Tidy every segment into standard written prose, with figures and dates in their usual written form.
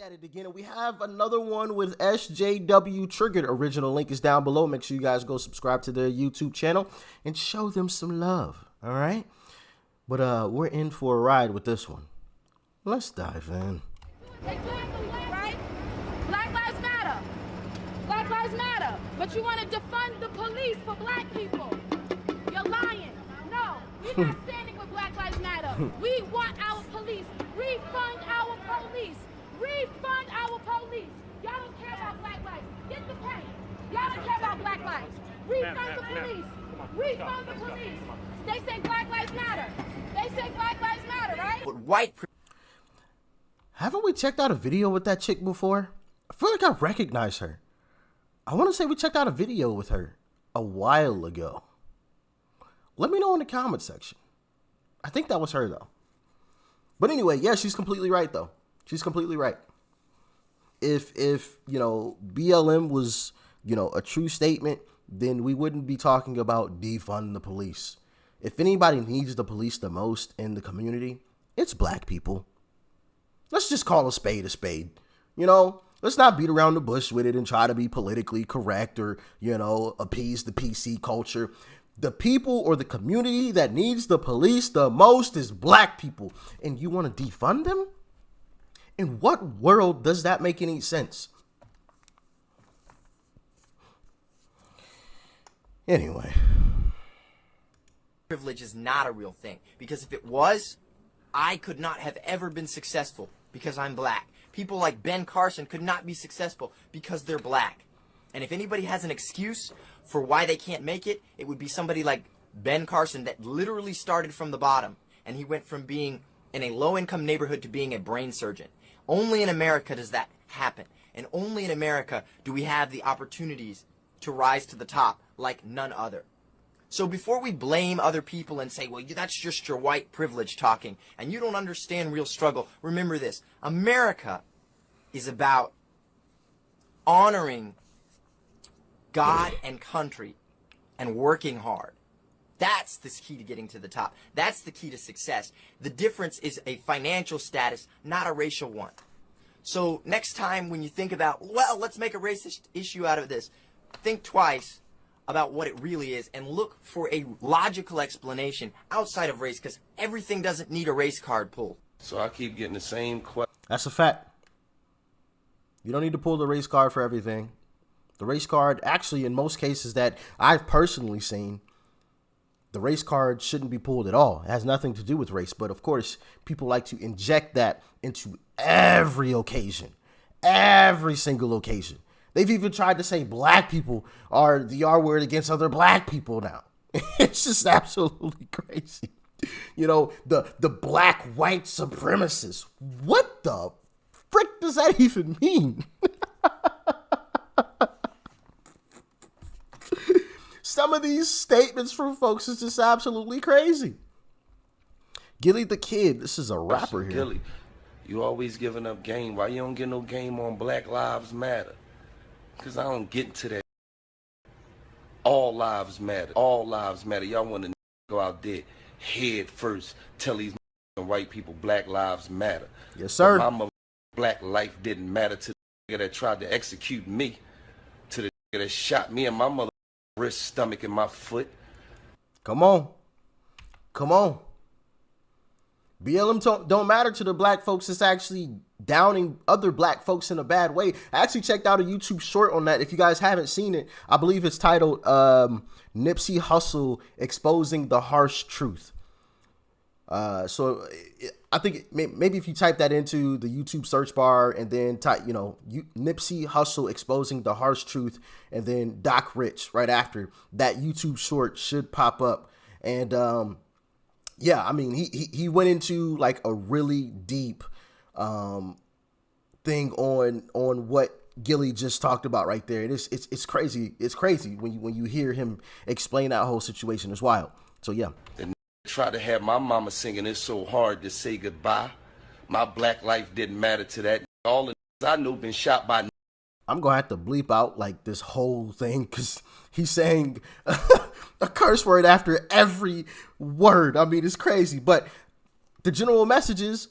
At it again, and we have another one with SJW Triggered. Original link is down below. Make sure you guys go subscribe to their YouTube channel and show them some love. All right, but we're in for a ride with this one. Let's dive in. Right? Black lives matter. Black lives matter. But you want to defund the police for black people. You're lying. No, we're not standing with Black Lives Matter. We want our police. Refund our police. Refund our police. Y'all don't care about black lives. Get the pay. Y'all don't care about black lives. Refund the police. Refund the police. They say Black Lives Matter. They say Black Lives Matter, right? Haven't we checked out a video with that chick before? I feel like I recognize her. I want to say we checked out a video with her a while ago. Let me know in the comment section. I think that was her though. But anyway, yeah, she's completely right though. She's completely right. If you know, BLM was, you know, a true statement, then we wouldn't be talking about defund the police. If anybody needs the police the most in the community, it's black people. Let's just call a spade, you know? Let's not beat around the bush with it and try to be politically correct or, you know, appease the PC culture. The people or the community that needs the police the most is black people. And you want to defund them? In what world does that make any sense? Anyway. Privilege is not a real thing, because if it was, I could not have ever been successful because I'm black. People like Ben Carson could not be successful because they're black. And if anybody has an excuse for why they can't make it, it would be somebody like Ben Carson that literally started from the bottom, and he went from being in a low-income neighborhood to being a brain surgeon. Only in America does that happen, and only in America do we have the opportunities to rise to the top like none other. So before we blame other people and say, well, that's just your white privilege talking, and you don't understand real struggle, remember this. America is about honoring God and country and working hard. That's the key to getting to the top. That's the key to success. The difference is a financial status, not a racial one. So next time when you think about, well, let's make a racist issue out of this, think twice about what it really is and look for a logical explanation outside of race, because everything doesn't need a race card pulled. So I keep getting the same question. That's a fact. You don't need to pull the race card for everything. The race card, actually, in most cases that I've personally seen, the race card shouldn't be pulled at all. It has nothing to do with race. But of course, people like to inject that into every occasion, every single occasion. They've even tried to say black people are the R word against other black people now. It's just absolutely crazy. You know, the black white supremacists. What the frick does that even mean? Some of these statements from folks is just absolutely crazy. Gilly the Kid, this is a rapper here. Gilly, you always giving up game. Why you don't get no game on Black Lives Matter? Because I don't get into that. All lives matter. All lives matter. Y'all want to go out there head first, tell these white people Black Lives Matter. Yes, sir. But my mother, black life didn't matter to the nigga that tried to execute me, to the nigga that shot me and my mother wrist, stomach, and my foot. Come on. Come on. BLM don't matter to the black folks. It's actually downing other black folks in a bad way. I actually checked out a YouTube short on that. If you guys haven't seen it, I believe it's titled Nipsey Hussle Exposing the Harsh Truth. So I think maybe if you type that into the YouTube search bar and then type, you know, Nipsey Hussle Exposing the Harsh Truth and then Doc Rich right after, that YouTube short should pop up. And yeah, I mean, he went into like a really deep thing on what Gilly just talked about right there. It's crazy. It's crazy when you hear him explain that whole situation. It's wild. So yeah. Try to have my mama singing It's So Hard to Say Goodbye. My black life didn't matter to that. All the I know been shot by. I'm gonna have to bleep out like this whole thing because he's saying a curse word after every word. I mean, it's crazy. But the general message is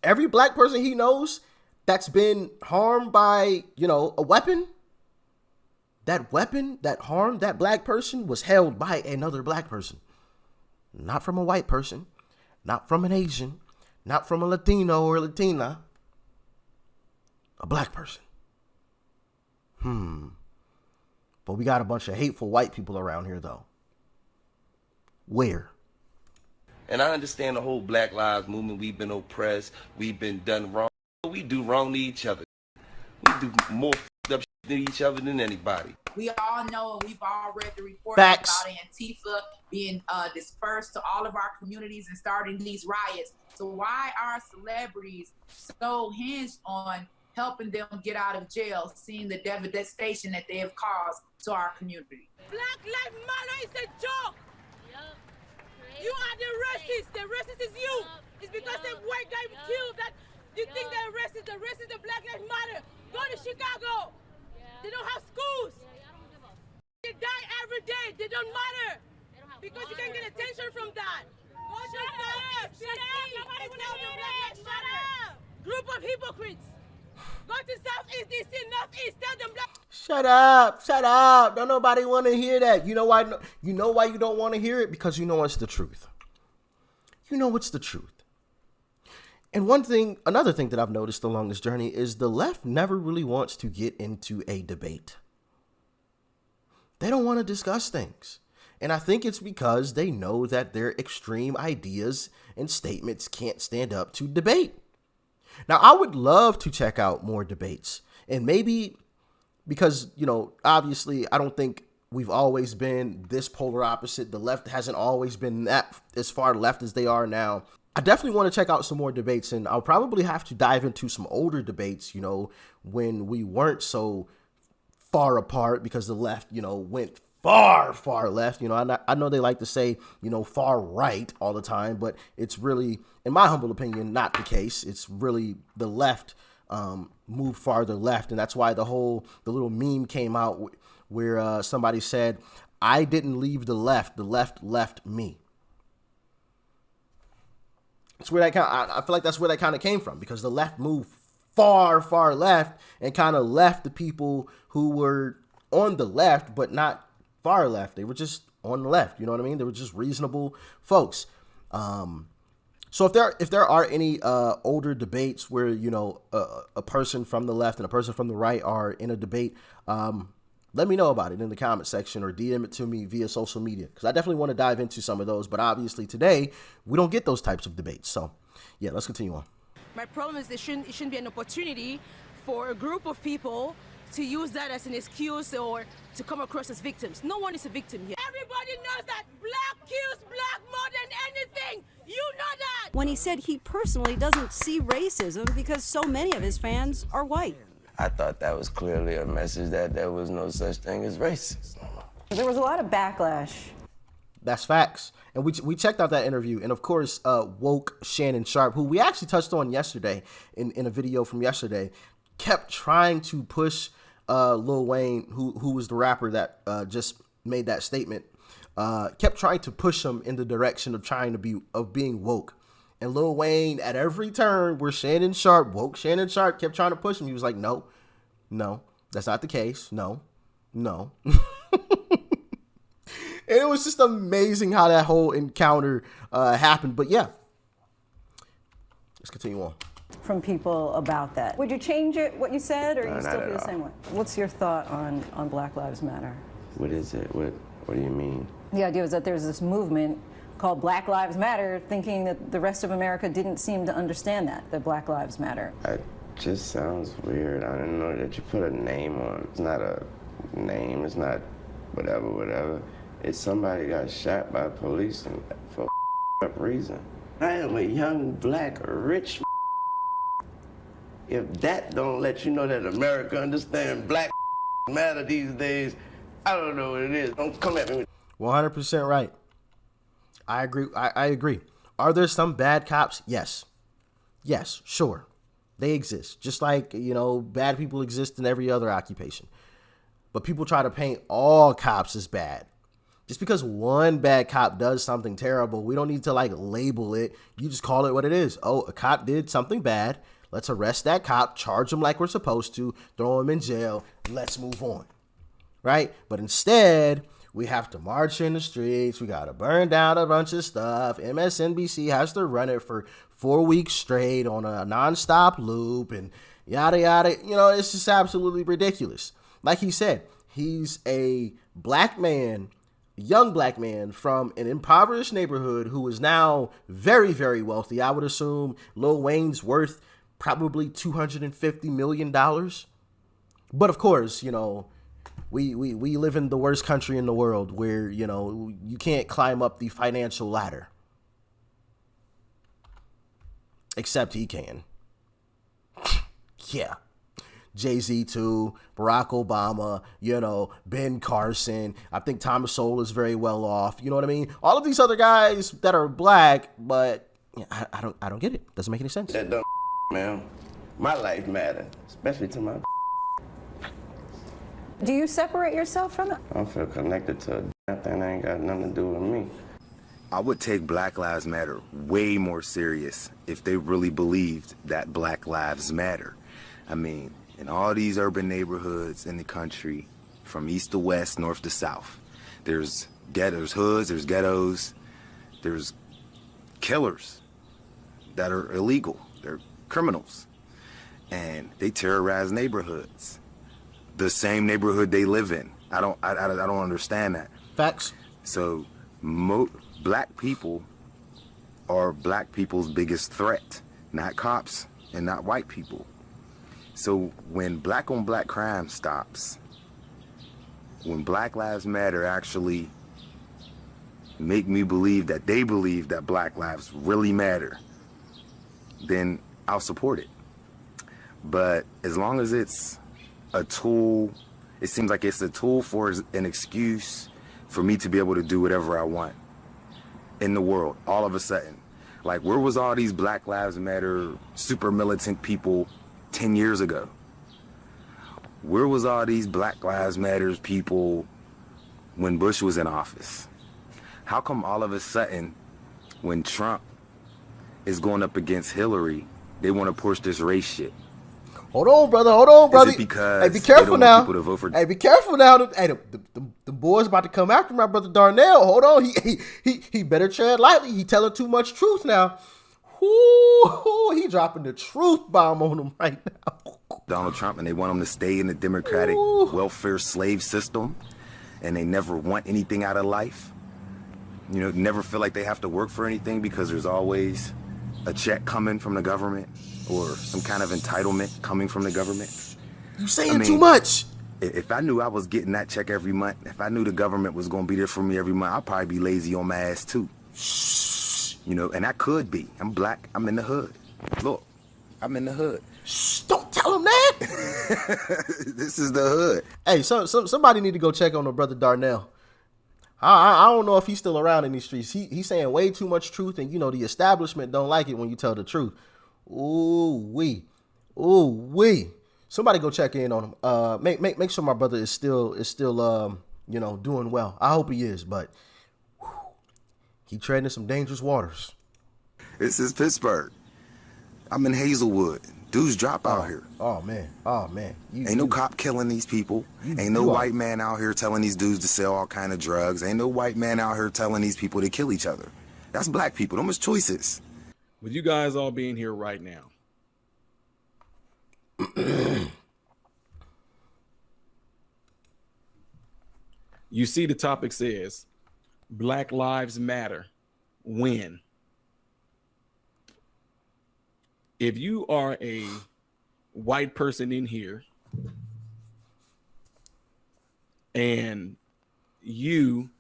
Every black person he knows that's been harmed by, a weapon, that weapon that harmed that black person was held by another black person. Not from a white person, not from an Asian, not from a Latino or Latina. A black person. But we got a bunch of hateful white people around here, though. Where? And I understand the whole Black Lives Movement. We've been oppressed. We've been done wrong. We do wrong to each other. We do more up to each other than anybody. We all know, and we've all read the reports Facts. about Antifa being dispersed to all of our communities and starting these riots. So why are celebrities so hinged on helping them get out of jail, seeing the devastation that they have caused to our community? Black Lives Matter is a joke. You are the racist. The racist is you. It's because the white guy killed that. You think they're racist. The racist, the Black Lives Matter. Go to Chicago. They don't have schools. They die every day. They don't matter. Because you can get attention from that. Go to South. Shut up. Nobody will know the Black Lives Matter. Group of hypocrites. Go to Southeast DC, Northeast. Tell them black. Shut up. Don't nobody want to hear that. You know why? You know why you don't want to hear it? Because you know it's the truth. You know it's the truth. And another thing that I've noticed along this journey is the left never really wants to get into a debate. They don't want to discuss things. And I think it's because they know that their extreme ideas and statements can't stand up to debate. Now, I would love to check out more debates, and maybe because, obviously I don't think we've always been this polar opposite. The left hasn't always been that as far left as they are now. I definitely want to check out some more debates, and I'll probably have to dive into some older debates, when we weren't so far apart because the left, went far left. I know they like to say, far right all the time, but it's really, in my humble opinion, not the case. It's really the left moved farther left. And that's why the little meme came out where somebody said, I didn't leave the left left me. It's where I feel like that's where that kind of came from, because the left moved far left and kind of left the people who were on the left, but not far left. They were just on the left. You know what I mean? They were just reasonable folks. So if there are any older debates where, a person from the left and a person from the right are in a debate, let me know about it in the comment section or DM it to me via social media, because I definitely want to dive into some of those. But obviously today we don't get those types of debates. So yeah, let's continue on. My problem is it shouldn't be an opportunity for a group of people to use that as an excuse or to come across as victims. No one is a victim here. Everybody knows that black kills black more than anything. You know that. When he said he personally doesn't see racism because so many of his fans are white. I thought that was clearly a message that there was no such thing as racism. There was a lot of backlash. That's facts. And we checked out that interview. And of course, woke Shannon Sharp, who we actually touched on yesterday in a video from yesterday, kept trying to push Lil Wayne, who was the rapper that just made that statement, kept trying to push him in the direction of being woke. And Lil Wayne, at every turn where woke Shannon Sharp kept trying to push him, he was like, no, that's not the case. No. And it was just amazing how that whole encounter happened. But yeah, let's continue on. From people about that. Would you change it, what you said, or No, you not still at feel the all. same way? What's your thought on Black Lives Matter? What is it? What do you mean? The idea is that there's this movement called Black Lives Matter, thinking that the rest of America didn't seem to understand that Black Lives Matter. It just sounds weird. I didn't know that you put a name on. It's not a name. It's not whatever. It's somebody got shot by police and for up reason. I am a young, black, rich. If that don't let you know that America understands Black matter these days, I don't know what it is. Don't come at me with 100% right. I agree. I agree. Are there some bad cops? Yes, sure. They exist. Just like, bad people exist in every other occupation. But people try to paint all cops as bad. Just because one bad cop does something terrible, we don't need to like label it. You just call it what it is. Oh, a cop did something bad. Let's arrest that cop, charge him like we're supposed to, throw him in jail. Let's move on. Right? But instead, we have to march in the streets. We got to burn down a bunch of stuff. MSNBC has to run it for 4 weeks straight on a nonstop loop and yada, yada. You know, it's just absolutely ridiculous. Like he said, he's a black man, young black man from an impoverished neighborhood who is now very, very wealthy. I would assume Lil Wayne's worth probably $250 million. But of course, you know, we live in the worst country in the world where, you know, you can't climb up the financial ladder. Except he can. Yeah. Jay-Z too, Barack Obama, you know, Ben Carson. I think Thomas Sowell is very well off. You know what I mean? All of these other guys that are black, but I don't get it. Doesn't make any sense. That dumb man. My life matter, especially to my. Do you separate yourself from it? I don't feel connected to that thing that ain't got nothing to do with me. I would take Black Lives Matter way more serious if they really believed that Black Lives Matter. I mean, in all these urban neighborhoods in the country, from east to west, north to south, there's hoods, there's ghettos, there's killers that are illegal, they're criminals, and they terrorize neighborhoods. The same neighborhood they live in. I don't understand that. Facts. So, black people are black people's biggest threat, not cops and not white people. So when black on black crime stops, when Black Lives Matter actually make me believe that they believe that black lives really matter, then I'll support it. But as long as it's a tool, it seems like it's a tool for an excuse for me to be able to do whatever I want in the world all of a sudden. Like, where was all these Black Lives Matter super militant people 10 years ago? Where was all these Black Lives Matter people when Bush was in office? How come all of a sudden, when Trump is going up against Hillary, they want to push this race shit? Hold on, brother. Hold on, brother. Is it because hey, be careful now. People to vote for... Hey, be careful now. Hey, the boy's about to come after my brother Darnell. Hold on. He better tread lightly. He telling too much truth now. Ooh, he dropping the truth bomb on him right now. Donald Trump, and they want him to stay in the democratic welfare slave system, and they never want anything out of life. You know, never feel like they have to work for anything because there's always a check coming from the government or some kind of entitlement coming from the government. You saying too much. If I knew I was getting that check every month, if I knew the government was going to be there for me every month, I'd probably be lazy on my ass too. You know, and I could be. I'm black. I'm in the hood. Look, I'm in the hood. Shh, don't tell him that. This is the hood. Hey, somebody need to go check on the brother Darnell. I don't know if he's still around in these streets. He's saying way too much truth, and you know the establishment don't like it when you tell the truth. Ooh wee. Somebody go check in on him. Make sure my brother is still you know, doing well. I hope he is, but he treading some dangerous waters. This is Pittsburgh. I'm in Hazelwood. Dudes drop out here. Oh man. Ain't no cop killing these people. Ain't no white man out here telling these dudes to sell all kind of drugs. Ain't no white man out here telling these people to kill each other. That's black people. Them is choices. With you guys all being here right now, you see the topic says Black Lives Matter. When? If you are a white person in here and you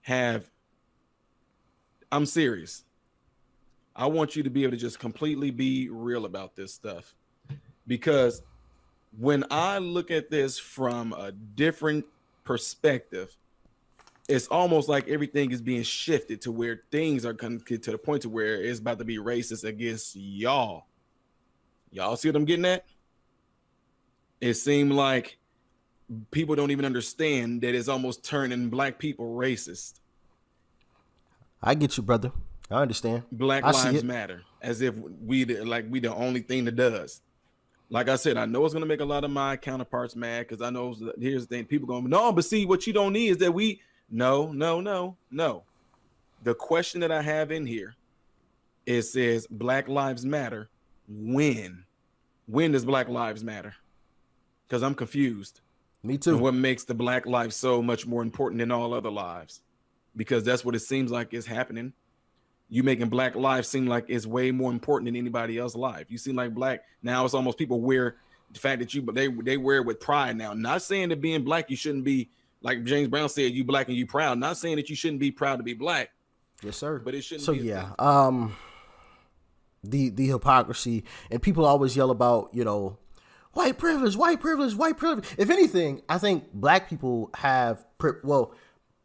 have, I'm serious. I want you to be able to just completely be real about this stuff, because when I look at this from a different perspective, it's almost like everything is being shifted to where things are going to get to the point to where it's about to be racist against y'all. Y'all see what I'm getting at? It seemed like people don't even understand that it's almost turning black people racist. I get you, brother. I understand. Black I see Lives it. Matter, as if we the only thing that does. Like I said, I know it's going to make a lot of my counterparts mad because I know here's the thing. People going, no, but see, what you don't need is that we, no. The question that I have in here, it says Black Lives Matter. When does Black Lives matter? Because I'm confused. Me too. And what makes the Black lives so much more important than all other lives? Because that's what it seems like is happening. You making Black lives seem like it's way more important than anybody else's life. You seem like Black now. It's almost people wear the fact that they wear it with pride now. Not saying that being Black you shouldn't be, like James Brown said, you Black and you proud. Not saying that you shouldn't be proud to be Black. Yes, sir. But it shouldn't. So be yeah, the hypocrisy, and people always yell about, you know, white privilege, white privilege, white privilege. If anything, I think black people have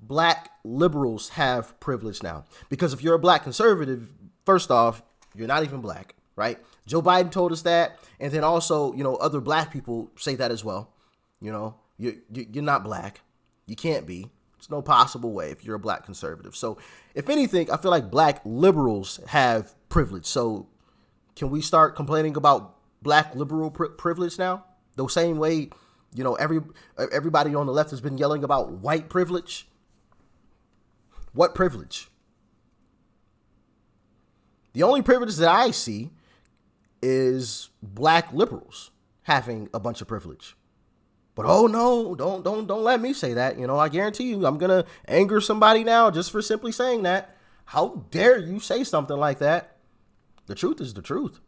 black liberals have privilege now, because if you're a black conservative, first off, you're not even black, right? Joe Biden told us that, and then also, you know, other black people say that as well. You know, you're not black, you can't be. There's no possible way if you're a black conservative. So if anything, I feel like black liberals have privilege. So can we start complaining about black liberal privilege now? The same way, you know, everybody on the left has been yelling about white privilege. What privilege? The only privilege that I see is black liberals having a bunch of privilege. But oh no, don't let me say that. You know, I guarantee you I'm going to anger somebody now just for simply saying that. How dare you say something like that? The truth is the truth.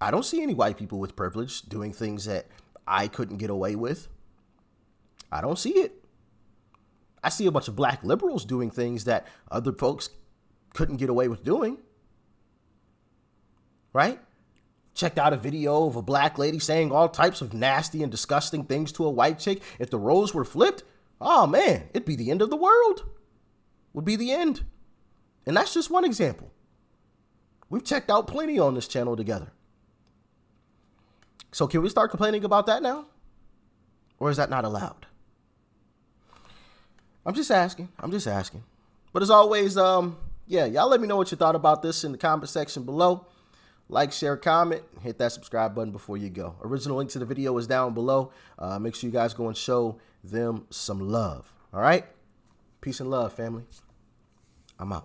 I don't see any white people with privilege doing things that I couldn't get away with. I don't see it. I see a bunch of black liberals doing things that other folks couldn't get away with doing. Right? Checked out a video of a black lady saying all types of nasty and disgusting things to a white chick. If the roles were flipped, oh man, it'd be the end of the world. Would be the end. And that's just one example. We've checked out plenty on this channel together. So can we start complaining about that now? Or is that not allowed? I'm just asking. But as always, yeah, y'all let me know what you thought about this in the comment section below. Like, share, comment, hit that subscribe button before you go. Original link to the video is down below. Make sure you guys go and show them some love. All right? Peace and love, family. I'm out.